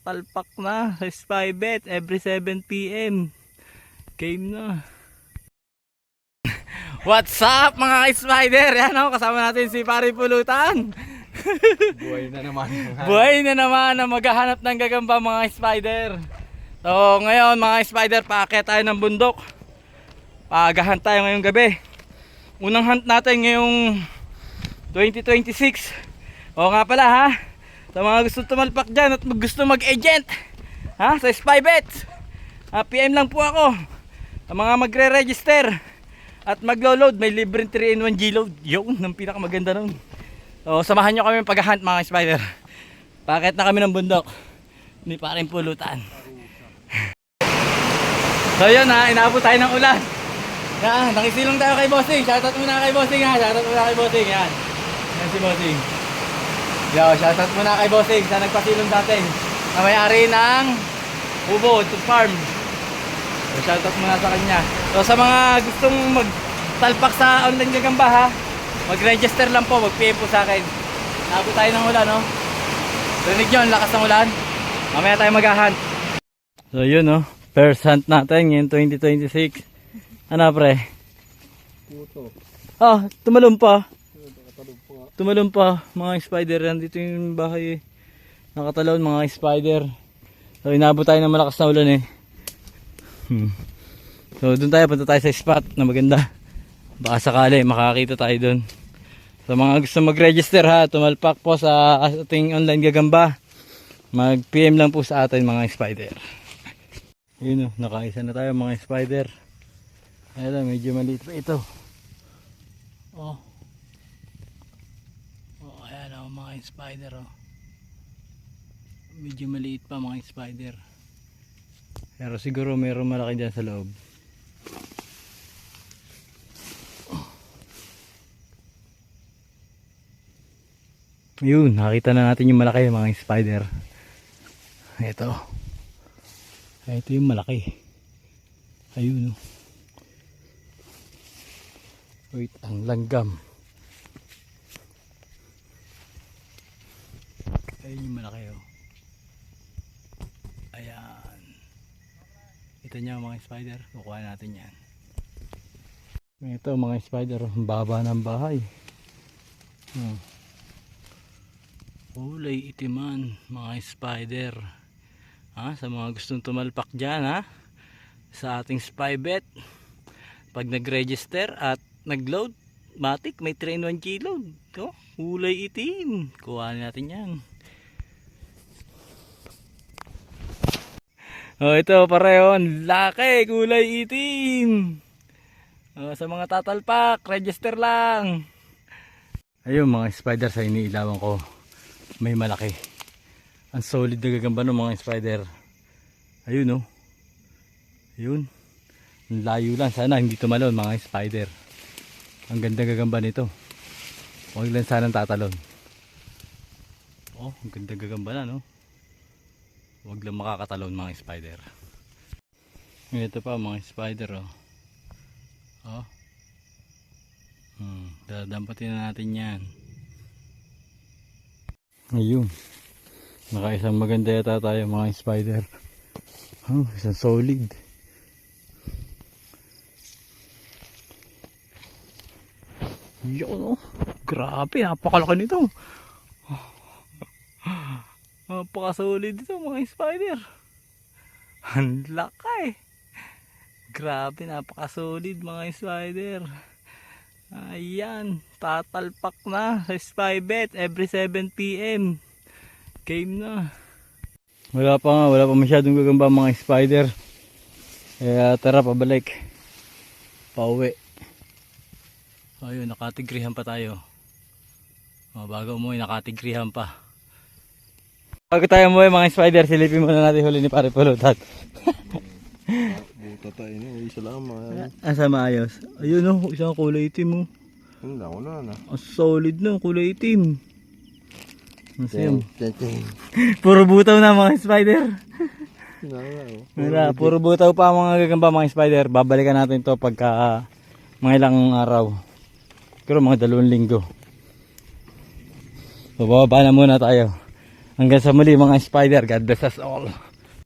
tatalpak na sa Spy Bet every 7 PM. Game na. What's up mga spider? Yan o, kasama natin si Pari Pulutan. Buhay na naman. Buhay na naman na maghahanap ng gagamba mga spider. So ngayon mga spider, paakyat tayo ng bundok. Pagahan tayo ngayong gabi. Unang hunt natin ngayong 2026. O nga pala ha, sa mga gusto tumalpak dyan at gusto mag-agent ha, sa Spy Bet, PM lang po ako. Sa mga magre-register at maglo-load, may libreng 3-in-1 G-load. Yun, ang pinakamaganda nun. So samahan nyo kami pag-hunt mga spider. Paakyat na kami ng bundok ni Paring Pulutan. So yun ha, inaabot tayo ng ulan. Yan, nakisilong tayo kay Bossing. Shoutout muna kay Bossing ha. Shoutout muna kay Bossing. Yan. Yan si Bossing. Yo, shoutout muna kay Bossing sa nagpasilong dati. Na may-ari ng Ubo to Farm. So, shoutout muna sa kanya. So sa mga gustong magtalpak sa online gagamba ha, mag-register lang po, mag-PM po sa akin. Naabot tayo ng ulan, no? Rinig nyo, ang lakas ng ulan. Mamaya tayo mag-hunt. So yun, no? First hunt natin ngayon 2026. Ano pre? Puto. Ah, tumalon pa. Tumalon pa mga spider. Nandito yung bahay eh. Nakatalon mga spider. So inabot tayo ng malakas na ulan eh. So doon tayo, punta tayo sa spot na maganda. Baka sakali makakita tayo doon. So mga gusto mag-register ha, tumalpak po sa ating online gagamba, mag PM lang po sa atin mga spider. Yun o, nakaisa na tayo mga spider. Ayan, medyo maliit pa ito. Oh. Oh, ayan o mga spider oh. Medyo maliit pa mga spider. Pero siguro mayroong malaki dyan sa loob. Yun, nakita na natin yung malaki mga spider. Ito. Ito yung malaki. Ayun oh. Wait, ang langgam. Ayun yung malaki oh. Ayan. Ito niya mga spider. Kukuha natin yan. Ito mga spider. Ang baba ng bahay. Kulay itiman mga spider. Ha? Sa mga gustong tumalpak dyan ha, sa ating Spy Bet, pag nag-register at nag-load, matik may 3-in-1 G-load. Oh, kulay itim. Kuhanin natin yan. Oh, ito pareho, laki, kulay itim. Oh, sa mga tatalpak, register lang. Ayun mga spider, sa iniilawan ko, may malaki. Ang solid na gagamba ng mga spider. Ayun oh. Ayun. Ang layo lang, sana hindi tumalon mga spider. Ang ganda gagamba nito. Huwag lang sanang tatalon. Oh, ang ganda gagamba na no. Huwag lang makakatalon mga spider. Ito pa mga spider oh. Oh. Dadampatin na natin yan. Ayun. Nakaisang maganda yata tayo mga spider. Oh, isang solid. Yun oh. Grabe, napakalaki nito. Napakasolid dito mga spider. Ang laki. Grabe, napakasolid mga spider. Ayan, tatalpak na sa Spy Bet every 7 PM. Game na. Wala pa masyadong gagamba mga spider. Kaya tara pabalik. Pauwi. Ayun, nakatigrihan pa tayo. Bago umuwi, nakatigrihan pa. Bago tayo umuwi mga spider, silipin muna natin huli ni Pare Pulutan. Buta tayo na, isa lang man. Asa maayos. Ayun oh, isang kulay itim oh. Hindi ako na. Ang solid no, kulay itim. Masayang. Ting. Puro butaw na mga spider. Wala, Puro butaw pa mga gagamba mga spider. Babalikan natin to pagka mga ilang araw. Pero mga 2 linggo. So bababa na muna tayo. Hanggang sa muli mga spider. God bless us all.